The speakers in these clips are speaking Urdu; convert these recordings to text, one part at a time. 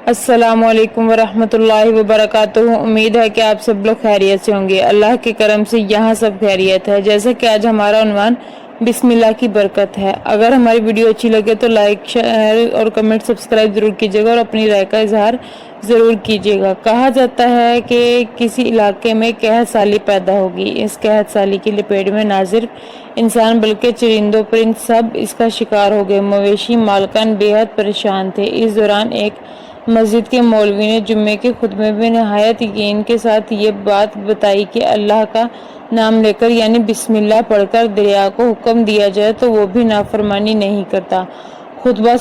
السلام علیکم ورحمۃ اللہ وبرکاتہ۔ امید ہے کہ آپ سب لوگ خیریت سے ہوں گے۔ اللہ کے کرم سے یہاں سب خیریت ہے۔ جیسے کہ آج ہمارا عنوان بسم اللہ کی برکت ہے۔ اگر ہماری ویڈیو اچھی لگے تو لائک، شیئر اور کمنٹ سبسکرائب ضرور کیجیے گا اور اپنی رائے کا اظہار ضرور کیجیے گا۔ کہا جاتا ہے کہ کسی علاقے میں قحط سالی پیدا ہوگی۔ اس قحط سالی کی لپیٹ میں نہ صرف انسان بلکہ چرندوں پرند سب اس کا شکار ہو گئے۔ مویشی مالکان بے حد پریشان تھے۔ اس دوران ایک مسجد کے مولوی نے جمعے کے خطبے میں نہایت یقین کے ساتھ یہ بات بتائی کہ اللہ کا نام لے کر یعنی بسم اللہ پڑھ کر دریا کو حکم دیا جائے تو وہ بھی نافرمانی نہیں کرتا۔ خطبہ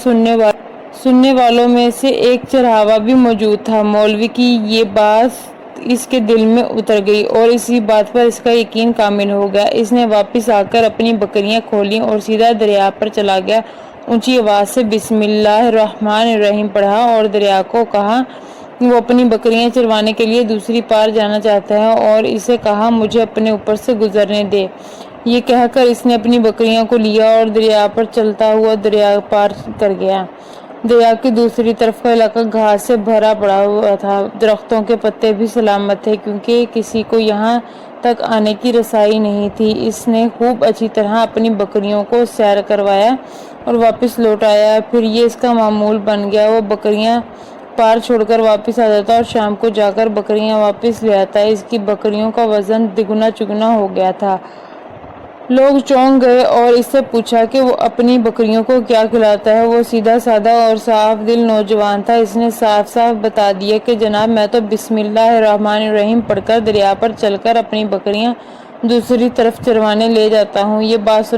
سننے والوں میں سے ایک چرواہا بھی موجود تھا۔ مولوی کی یہ بات اس کے دل میں اتر گئی اور اسی بات پر اس کا یقین کامل ہو گیا۔ اس نے واپس آ کر اپنی بکریاں کھولیں اور سیدھا دریا پر چلا گیا۔ اونچی آواز سے بسم اللہ الرحمن الرحیم پڑھا اور دریا کو کہا وہ اپنی بکریاں چروانے کے لیے دوسری پار جانا چاہتا ہے اور اسے کہا مجھے اپنے اوپر سے گزرنے دے۔ یہ کہہ کر اس نے اپنی بکریوں کو لیا اور دریا پر چلتا ہوا دریا پار کر گیا۔ دریا کی دوسری طرف کا علاقہ گھاس سے بھرا پڑا ہوا تھا۔ درختوں کے پتے بھی سلامت تھے کیونکہ کسی کو یہاں تک آنے کی رسائی نہیں تھی۔ اس نے خوب اچھی طرح اپنی بکریوں کو سیر کروایا اور واپس لوٹ آیا۔ پھر یہ اس کا معمول بن گیا۔ وہ بکریاں پار چھوڑ کر واپس آ جاتا اور شام کو جا کر بکریاں واپس لے آتا۔ اس کی بکریوں کا وزن دگنا چگنا ہو گیا تھا۔ لوگ چونک گئے اور اس سے پوچھا کہ وہ اپنی بکریوں کو کیا کھلاتا ہے۔ وہ سیدھا سادہ اور صاف دل نوجوان تھا۔ اس نے صاف صاف بتا دیا کہ جناب میں تو بسم اللہ الرحمن الرحیم پڑھ کر دریا پر چل کر اپنی بکریاں دوسری طرف چروانے لے جاتا ہوں۔ یہ بات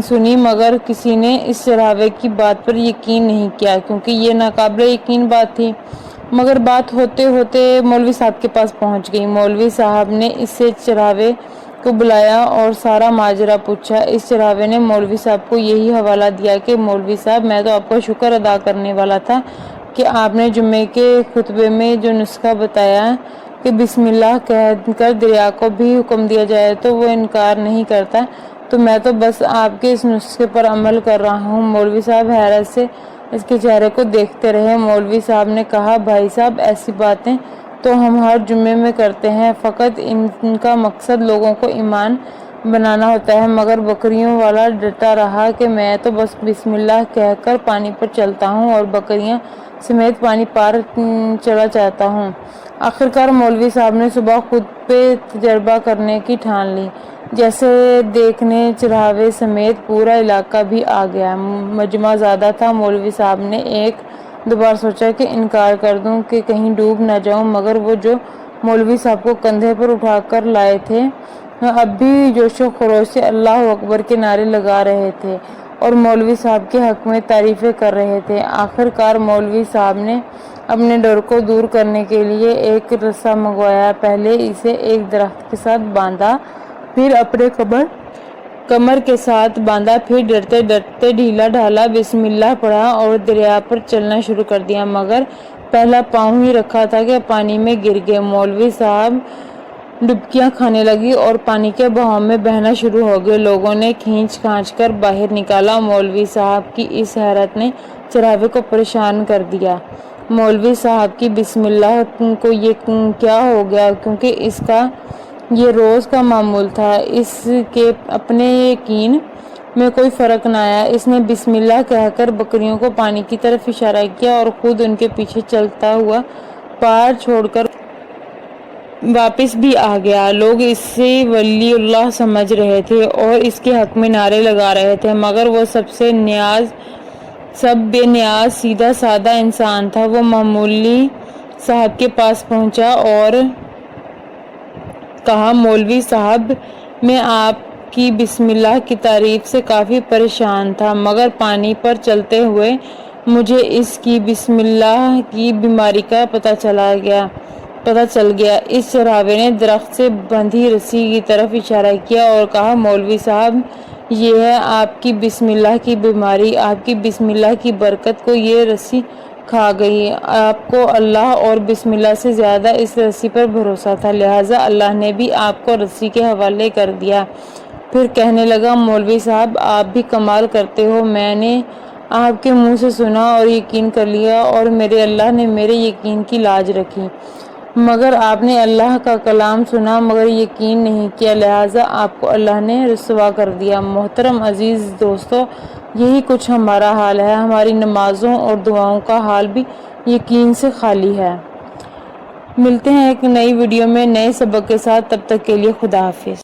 سنی مگر کسی نے اس چرواہے کی بات پر یقین نہیں کیا کیونکہ یہ ناقابل یقین بات تھی۔ مگر بات ہوتے ہوتے مولوی صاحب کے پاس پہنچ گئی۔ مولوی صاحب نے اس سے چرواہے کو بلایا اور سارا ماجرا پوچھا۔ اس چرواہے نے مولوی صاحب کو یہی حوالہ دیا کہ مولوی صاحب میں تو آپ کا شکر ادا کرنے والا تھا کہ آپ نے جمعے کے خطبے میں جو نسخہ بتایا کہ بسم اللہ کہہ کر دریا کو بھی حکم دیا جائے تو وہ انکار نہیں کرتا، تو میں تو بس آپ کے اس نسخے پر عمل کر رہا ہوں۔ مولوی صاحب حیرت سے اس کے چہرے کو دیکھتے رہے۔ مولوی صاحب نے کہا بھائی صاحب ایسی باتیں تو ہم ہر جمعے میں کرتے ہیں، فقط ان کا مقصد لوگوں کو ایمان بنانا ہوتا ہے۔ مگر بکریوں والا ڈٹا رہا کہ میں تو بس بسم اللہ کہہ کر پانی پر چلتا ہوں اور بکریاں سمیت پانی پار چلا جاتا ہوں۔ آخرکار مولوی صاحب نے صبح خود پہ تجربہ کرنے کی ٹھان لی۔ جیسے دیکھنے چرواہے سمیت پورا علاقہ بھی آ گیا۔ مجمع زیادہ تھا۔ مولوی صاحب نے ایک دو بار سوچا کہ انکار کر دوں کہ کہیں ڈوب نہ جاؤں، مگر وہ جو مولوی صاحب کو کندھے پر اٹھا کر لائے تھے اب بھی جوش و خروش سے اللہ اکبر کے نعرے لگا رہے تھے اور مولوی صاحب کے حق میں تعریفیں کر رہے تھے۔ آخرکار مولوی صاحب نے اپنے ڈر کو دور کرنے کے لیے ایک رسا منگوایا۔ پہلے اسے ایک درخت کے ساتھ باندھا، پھر اپنے کمر کے ساتھ باندھا، پھر ڈرتے ڈرتے ڈھیلا ڈھالا بسم اللہ پڑھا اور دریا پر چلنا شروع کر دیا۔ مگر پہلا پاؤں ہی رکھا تھا کہ پانی میں گر گئے۔ مولوی صاحب ڈبکیاں کھانے لگی اور پانی کے بہاؤ میں بہنا شروع ہو گئے۔ لوگوں نے کھینچ کھانچ کر باہر نکالا۔ مولوی صاحب کی اس حیرت نے چرواہے کو پریشان کر دیا۔ مولوی صاحب کی بسم اللہ کو یہ کیا ہو گیا کیونکہ اس کا یہ روز کا معمول تھا۔ اس کے اپنے یقین میں کوئی فرق نہ آیا۔ اس نے بسم اللہ کہہ کر بکریوں کو پانی کی طرف اشارہ کیا اور خود ان کے پیچھے چلتا ہوا پار چھوڑ کر واپس بھی آ گیا۔ لوگ اسے ولی اللہ سمجھ رہے تھے اور اس کے حق میں نعرے لگا رہے تھے، مگر وہ سب بے نیاز سیدھا سادہ انسان تھا۔ وہ مولوی صاحب کے پاس پہنچا اور کہا مولوی صاحب میں آپ کی بسم اللہ کی تعریف سے کافی پریشان تھا، مگر پانی پر چلتے ہوئے مجھے اس کی بسم اللہ کی بیماری کا پتہ چل گیا۔ اس چرواہے نے درخت سے بندھی رسی کی طرف اشارہ کیا اور کہا مولوی صاحب یہ ہے آپ کی بسم اللہ کی بیماری، آپ کی بسم اللہ کی برکت کو یہ رسی کھا گئی۔ آپ کو اللہ اور بسم اللہ سے زیادہ اس رسی پر بھروسہ تھا، لہٰذا اللہ نے بھی آپ کو رسی کے حوالے کر دیا۔ پھر کہنے لگا مولوی صاحب آپ بھی کمال کرتے ہو، میں نے آپ کے منہ سے سنا اور یقین کر لیا، اور میرے اللہ نے میرے یقین کی لاج رکھی، مگر آپ نے اللہ کا کلام سنا مگر یقین نہیں کیا، لہٰذا آپ کو اللہ نے رسوا کر دیا۔ محترم عزیز دوستو، یہی کچھ ہمارا حال ہے، ہماری نمازوں اور دعاؤں کا حال بھی یقین سے خالی ہے۔ ملتے ہیں ایک نئی ویڈیو میں نئے سبق کے ساتھ، تب تک کے لیے خدا حافظ۔